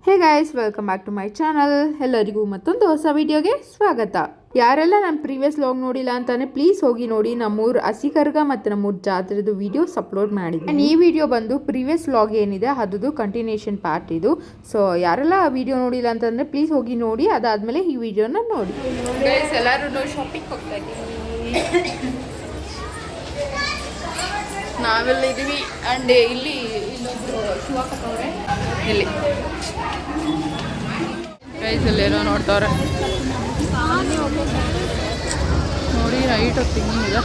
Hey guys, welcome back to my channel. ಎಲ್ಲರಿಗೂ ಮತ್ತೊಂದು ಹೊಸ ವಿಡಿಯೋಗೆ ಸ್ವಾಗತ. ಯಾರೆಲ್ಲ ನನ್ನ ಪ್ರೀವಿಯಸ್ ವ್ಲಾಗ್ ನೋಡಿಲ್ಲ ಅಂತಾನೆ ಪ್ಲೀಸ್ ಹೋಗಿ ನೋಡಿ. ನಮ್ಮೂರು ಹಸಿಕರ್ಗ ಮತ್ತು ನಮ್ಮೂರು ಜಾತ್ರೆದು ವಿಡಿಯೋಸ್ ಅಪ್ಲೋಡ್ ಮಾಡಿದ್ದೀನಿ. ಈ ವಿಡಿಯೋ ಬಂದು ಪ್ರೀವಿಯಸ್ ವ್ಲಾಗ್ ಏನಿದೆ ಅದ್ರದ್ದು ಕಂಟಿನ್ಯೂಷನ್ ಪಾರ್ಟ್ ಇದು. ಸೊ ಯಾರೆಲ್ಲ ಆ ವಿಡಿಯೋ ನೋಡಿಲ್ಲ ಅಂತಂದರೆ ಪ್ಲೀಸ್ ಹೋಗಿ ನೋಡಿ, ಅದಾದಮೇಲೆ ಈ ವಿಡಿಯೋನ ನೋಡಿ. ಗೈಸ್, ಎಲ್ಲರೂ ಶಾಪಿಂಗ್ ಹೋಗ್ತಾ ಇದ್ದೀವಿ. ನಾವೆಲ್ಲ ಇದ್ದೀವಿ. ಆ್ಯಂಡ್ ಇಲ್ಲಿ ಇನ್ನೊಬ್ರು ಶೂ ಹಾಕತ್ತವ್ರೆ. ಇಲ್ಲಿ ಪ್ರೈಸಲ್ಲಿ ಏನೋ ನೋಡ್ತವ್ರೆ ನೋಡಿ. ನೈಟ್ ಹೊತ್ತಿಗೆ ಇದೆ.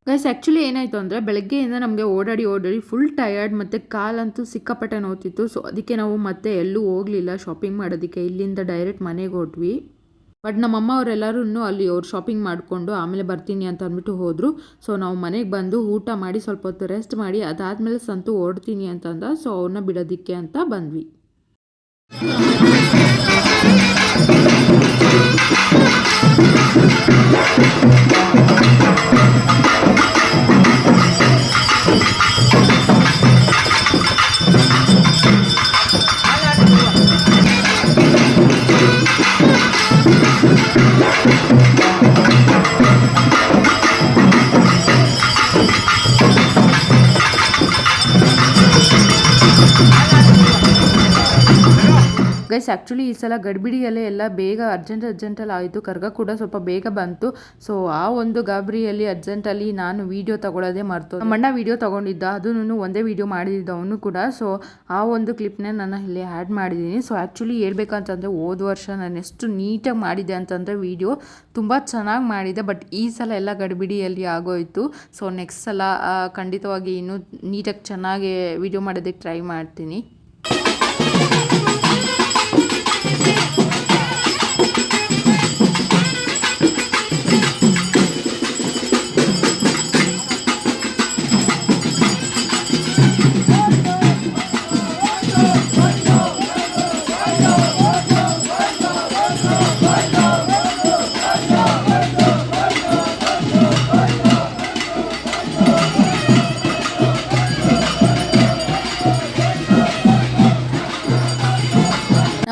ಗೈಸ್, ಆ್ಯಕ್ಚುಲಿ ಏನಾಯಿತು ಅಂದರೆ ಬೆಳಗ್ಗೆಯಿಂದ ನಮಗೆ ಓಡಾಡಿ ಫುಲ್ ಟಯರ್ಡ್ ಮತ್ತು ಕಾಲಂತೂ ಸಿಕ್ಕಾಪಟ್ಟೆ ನೋತಿತ್ತು. ಸೊ ಅದಕ್ಕೆ ನಾವು ಮತ್ತೆ ಎಲ್ಲೂ ಹೋಗಲಿಲ್ಲ ಶಾಪಿಂಗ್ ಮಾಡೋದಕ್ಕೆ. ಇಲ್ಲಿಂದ ಡೈರೆಕ್ಟ್ ಮನೆಗೆ ಹೊರಟ್ವಿ. ಬಟ್ ನಮ್ಮಮ್ಮ ಅವರೆಲ್ಲರೂ ಅಲ್ಲಿ ಅವ್ರು ಶಾಪಿಂಗ್ ಮಾಡಿಕೊಂಡು ಆಮೇಲೆ ಬರ್ತೀನಿ ಅಂತ ಅಂದ್ಬಿಟ್ಟು ಹೋದರು. ಸೊ ನಾವು ಮನೆಗೆ ಬಂದು ಊಟ ಮಾಡಿ ಸ್ವಲ್ಪ ಹೊತ್ತು ರೆಸ್ಟ್ ಮಾಡಿ ಅದಾದಮೇಲೆ ಸಂತು ಓಡ್ತೀನಿ ಅಂತಂದ. ಸೊ ಅವ್ರನ್ನ ಬಿಡೋದಕ್ಕೆ ಅಂತ ಬಂದ್ವಿ. ಗೈಸ್, ಆ್ಯಕ್ಚುಲಿ ಈ ಸಲ ಗಡಿಬಿಡಿಯಲ್ಲೇ ಎಲ್ಲ ಬೇಗ ಅರ್ಜೆಂಟಲ್ಲಿ ಆಯಿತು. ಕರ್ಗ ಕೂಡ ಸ್ವಲ್ಪ ಬೇಗ ಬಂತು. ಸೊ ಆ ಒಂದು ಗಾಬರಿಯಲ್ಲಿ ಅರ್ಜೆಂಟಲ್ಲಿ ನಾನು ವೀಡಿಯೋ ತಗೊಳ್ಳೋದೇ ಮರ್ತು. ನಮ್ಮ ಅಣ್ಣ ವೀಡಿಯೋ ತೊಗೊಂಡಿದ್ದ, ಅದನ್ನು ಒಂದೇ ವೀಡಿಯೋ ಮಾಡಿದ್ದ ಅವನು ಕೂಡ. ಸೊ ಆ ಒಂದು ಕ್ಲಿಪ್ನೇ ನಾನು ಇಲ್ಲಿ ಆ್ಯಡ್ ಮಾಡಿದ್ದೀನಿ. ಸೊ ಆ್ಯಕ್ಚುಲಿ ಹೇಳ್ಬೇಕಂತಂದರೆ ಹೋದ ವರ್ಷ ನಾನು ಎಷ್ಟು ನೀಟಾಗಿ ಮಾಡಿದ್ದೆ ಅಂತಂದರೆ ವೀಡಿಯೋ ತುಂಬ ಚೆನ್ನಾಗಿ ಮಾಡಿದೆ. ಬಟ್ ಈ ಸಲ ಎಲ್ಲ ಗಡಿಬಿಡಿಯಲ್ಲಿ ಆಗೋಯಿತು. ಸೊ ನೆಕ್ಸ್ಟ್ ಸಲ ಖಂಡಿತವಾಗಿ ಇನ್ನೂ ನೀಟಾಗಿ ಚೆನ್ನಾಗಿ ವೀಡಿಯೋ ಮಾಡೋದಕ್ಕೆ ಟ್ರೈ ಮಾಡ್ತೀನಿ.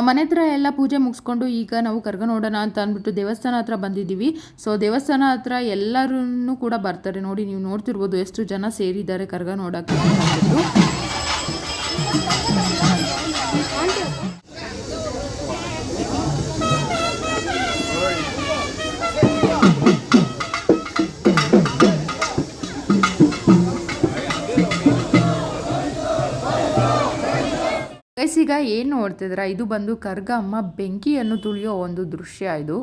ಮನೆ ಹತ್ರ ಎಲ್ಲ ಪೂಜೆ ಮುಗಿಸ್ಕೊಂಡು ಈಗ ನಾವು ಕರ್ಗ ನೋಡೋಣ ಅಂತ ಅಂದ್ಬಿಟ್ಟು ದೇವಸ್ಥಾನ ಹತ್ರ ಬಂದಿದ್ದೀವಿ. ಸೊ ದೇವಸ್ಥಾನ ಹತ್ರ ಎಲ್ಲರೂ ಕೂಡ ಬರ್ತಾರೆ ನೋಡಿ. ನೀವು ನೋಡ್ತಿರ್ಬೋದು ಎಷ್ಟು ಜನ ಸೇರಿದ್ದಾರೆ ಕರ್ಗ ನೋಡೋಕ್ಕೆ ಅಂದ್ಬಿಟ್ಟು. ಗೈಸ್, ಈಗ ಏನು ನೋಡ್ತಿದ್ರ, ಇದು ಬಂದು ಕರ್ಗ ಅಮ್ಮ ಬೆಂಕಿಯನ್ನು ತುಳಿಯೋ ಒಂದು ದೃಶ್ಯ ಇದು.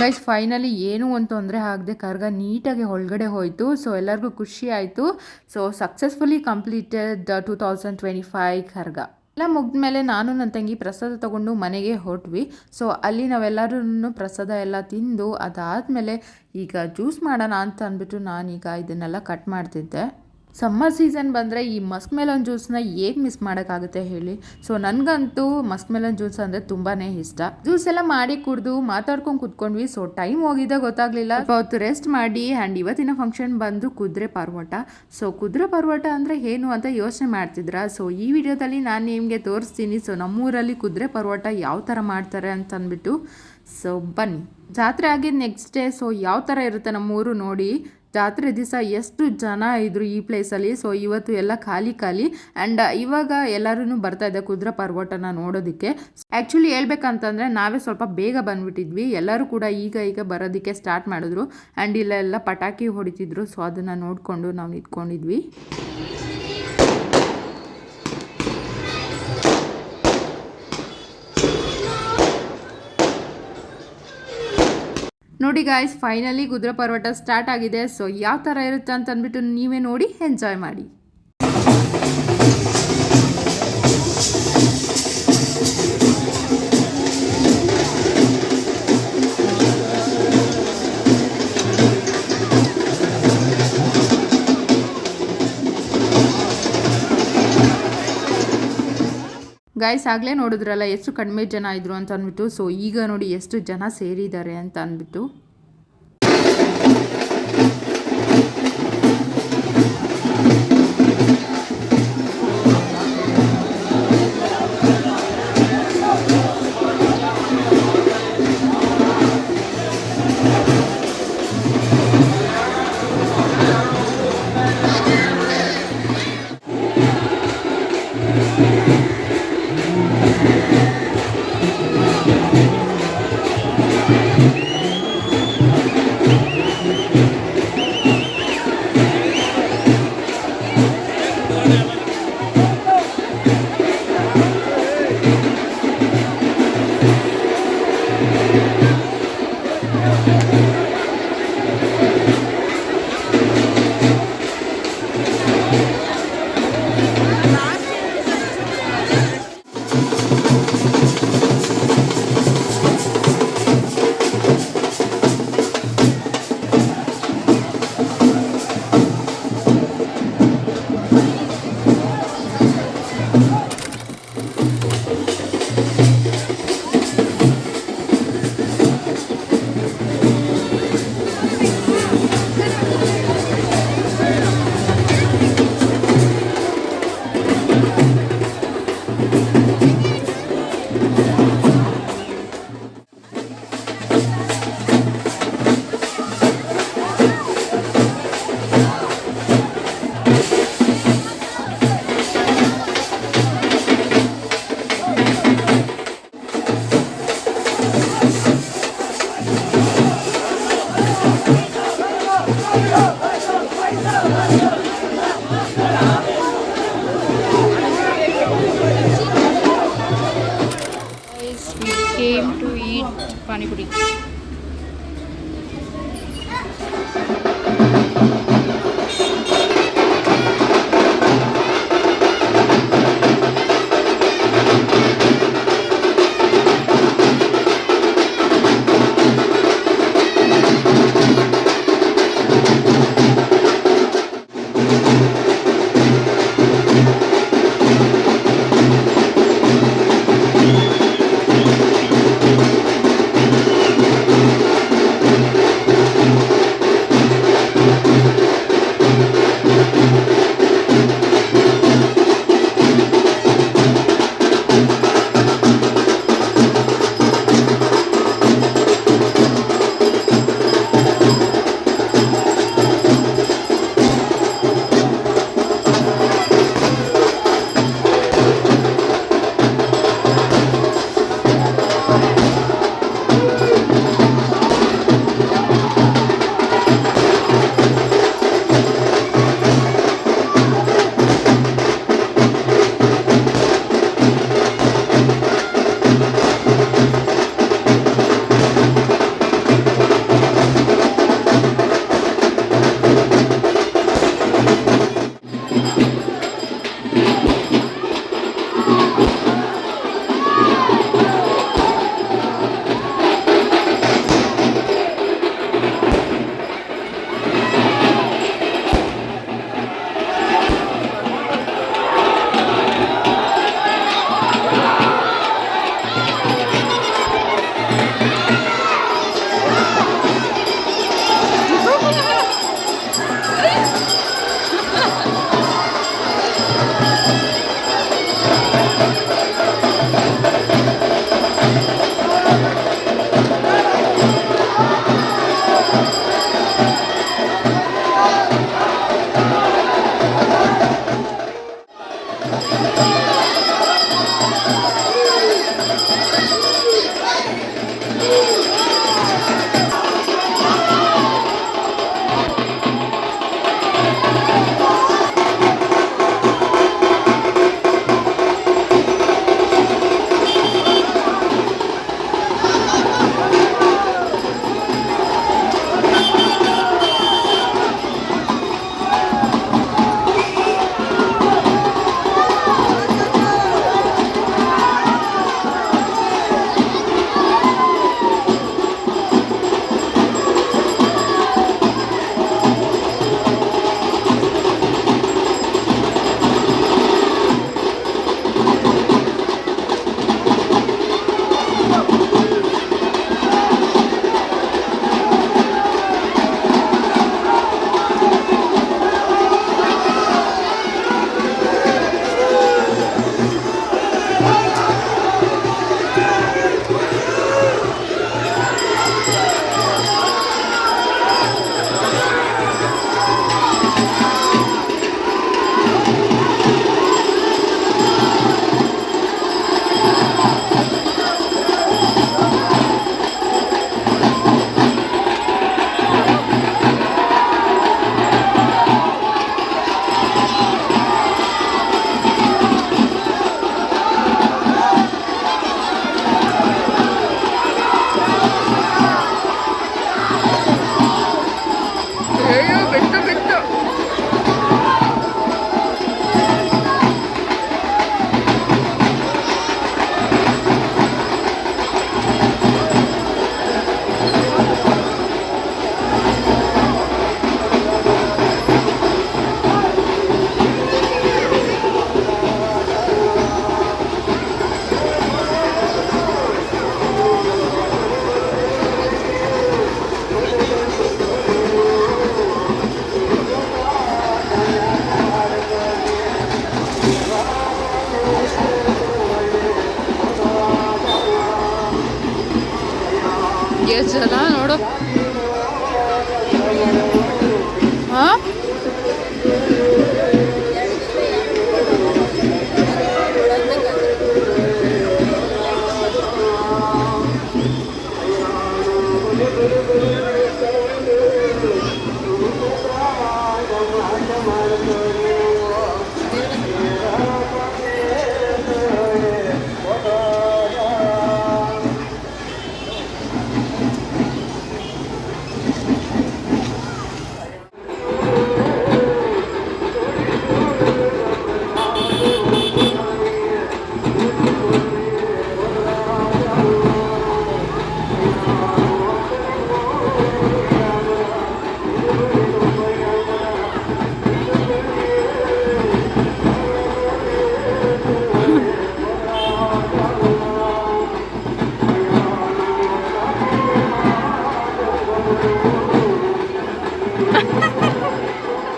ಗೈಸ್ ಫೈನಲಿ ಏನೂ ಒಂದು ತೊಂದರೆ ಆಗದೆ ಕರ್ಗ ನೀಟಾಗಿ ಒಳಗಡೆ ಹೋಯಿತು. ಸೊ ಎಲ್ಲರಿಗೂ ಖುಷಿ ಆಯಿತು. ಸೊ ಸಕ್ಸಸ್ಫುಲಿ ಕಂಪ್ಲೀಟೆಡ್ 2025 ಕರ್ಗ ಎಲ್ಲ ಮುಗಿದ್ಮೇಲೆ ನಾನು ನನ್ನ ತಂಗಿ ಪ್ರಸಾದ ತೊಗೊಂಡು ಮನೆಗೆ ಹೊರಟ್ವಿ. ಸೊ ಅಲ್ಲಿ ನಾವೆಲ್ಲರೂ ಪ್ರಸಾದ ಎಲ್ಲ ತಿಂದು ಅದಾದಮೇಲೆ ಈಗ ಜ್ಯೂಸ್ ಮಾಡೋಣ ಅಂತ ಅಂದ್ಬಿಟ್ಟು ನಾನೀಗ ಇದನ್ನೆಲ್ಲ ಕಟ್ ಮಾಡ್ತಿದ್ದೆ. ಸಮ್ಮರ್ ಸೀಸನ್ ಬಂದರೆ ಈ ಮಸ್ಕ್ ಮೆಲನ್ ಜ್ಯೂಸನ್ನ ಹೇಗೆ ಮಿಸ್ ಮಾಡೋಕ್ಕಾಗುತ್ತೆ ಹೇಳಿ. ಸೊ ನನಗಂತೂ ಮಸ್ಕ್ ಮೆಲನ್ ಜ್ಯೂಸ್ ಅಂದರೆ ತುಂಬಾ ಇಷ್ಟ. ಜ್ಯೂಸ್ ಎಲ್ಲ ಮಾಡಿ ಕುಡಿದು ಮಾತಾಡ್ಕೊಂಡು ಕುತ್ಕೊಂಡ್ವಿ. ಸೊ ಟೈಮ್ ಹೋಗಿದ್ದ ಗೊತ್ತಾಗಲಿಲ್ಲ. ಅವತ್ತು ರೆಸ್ಟ್ ಮಾಡಿ ಆ್ಯಂಡ್ ಇವತ್ತಿನ ಫಂಕ್ಷನ್ ಬಂದು ಕುದುರೆ ಪರ್ವಟ. ಸೊ ಕುದುರೆ ಪರ್ವಟ ಅಂದರೆ ಏನು ಅಂತ ಯೋಚನೆ ಮಾಡ್ತಿದ್ರ. ಸೊ ಈ ವಿಡಿಯೋದಲ್ಲಿ ನಾನು ನಿಮಗೆ ತೋರಿಸ್ತೀನಿ. ಸೊ ನಮ್ಮೂರಲ್ಲಿ ಕುದುರೆ ಪರ್ವಟ ಯಾವ ಥರ ಮಾಡ್ತಾರೆ ಅಂತ ಅಂದ್ಬಿಟ್ಟು. ಸೊ ಬನ್ನಿ. ಜಾತ್ರೆ ಆಗಿದ್ದು ನೆಕ್ಸ್ಟ್ ಡೇ. ಸೊ ಯಾವ ಥರ ಇರುತ್ತೆ ನಮ್ಮೂರು ನೋಡಿ. ಜಾತ್ರೆ ದಿವಸ ಎಷ್ಟು ಜನ ಇದ್ರು ಈ ಪ್ಲೇಸಲ್ಲಿ. ಸೊ ಇವತ್ತು ಎಲ್ಲ ಖಾಲಿ ಆ್ಯಂಡ್ ಇವಾಗ ಎಲ್ಲರೂ ಬರ್ತಾ ಇದೆ ಕುದುರೆ ಪರ್ವಟನ ನೋಡೋದಕ್ಕೆ. ಆ್ಯಕ್ಚುಲಿ ಹೇಳ್ಬೇಕಂತಂದರೆ ನಾವೇ ಸ್ವಲ್ಪ ಬೇಗ ಬಂದುಬಿಟ್ಟಿದ್ವಿ. ಎಲ್ಲರೂ ಕೂಡ ಈಗ ಬರೋದಕ್ಕೆ ಸ್ಟಾರ್ಟ್ ಮಾಡಿದ್ರು. ಆ್ಯಂಡ್ ಇಲ್ಲೆಲ್ಲ ಪಟಾಕಿ ಹೊಡಿತಿದ್ರು. ಸೊ ಅದನ್ನು ನೋಡಿಕೊಂಡು ನಾವು ನಿಂತ್ಕೊಂಡಿದ್ವಿ. ನೋಡಿ ಗಾಯ್ಸ್, ಫೈನಲಿ ಕುದುರೆ ಪರ್ವಟ ಸ್ಟಾರ್ಟ್ ಆಗಿದೆ. ಸೊ ಯಾವ ಥರ ಇರುತ್ತೆ ಅಂತ ಅಂದ್ಬಿಟ್ಟು ನೀವೇ ನೋಡಿ ಎಂಜಾಯ್ ಮಾಡಿ. ಗಾಯ್ಸ್ ಆಗಲೇ ನೋಡಿದ್ರಲ್ಲ ಎಷ್ಟು ಕಡಿಮೆ ಜನ ಇದ್ರು ಅಂತ ಅಂದ್ಬಿಟ್ಟು. ಸೊ ಈಗ ನೋಡಿ ಎಷ್ಟು ಜನ ಸೇರಿದ್ದಾರೆ ಅಂತ ಅಂದ್ಬಿಟ್ಟು. Came to eat pani puri.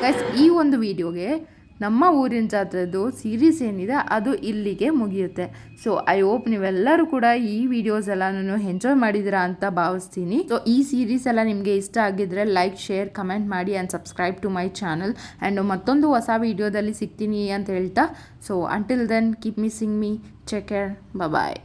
Guys ಈ ಒಂದು ವಿಡಿಯೋಗೆ ನಮ್ಮ ಊರಿನ ಜಾತ್ರೆದು ಸೀರೀಸ್ ಏನಿದೆ ಅದು ಇಲ್ಲಿಗೆ ಮುಗಿಯುತ್ತೆ. ಸೊ ಐ ಹೋಪ್ ನೀವೆಲ್ಲರೂ ಕೂಡ ಈ ವಿಡಿಯೋಸ್ ಎಲ್ಲನೂ ಎಂಜಾಯ್ ಮಾಡಿದ್ದೀರಾ ಅಂತ ಭಾವಿಸ್ತೀನಿ. ಸೊ ಈ ಸೀರೀಸ್ ಎಲ್ಲ ನಿಮಗೆ ಇಷ್ಟ ಆಗಿದ್ರೆ ಲೈಕ್, ಶೇರ್, ಕಮೆಂಟ್ ಮಾಡಿ and subscribe to my channel. And ಮತ್ತೊಂದು ಹೊಸ ವಿಡಿಯೋದಲ್ಲಿ ಸಿಗ್ತೀನಿ ಅಂತ ಹೇಳ್ತಾ, so until then keep missing me, take care, ಬಾಯ್.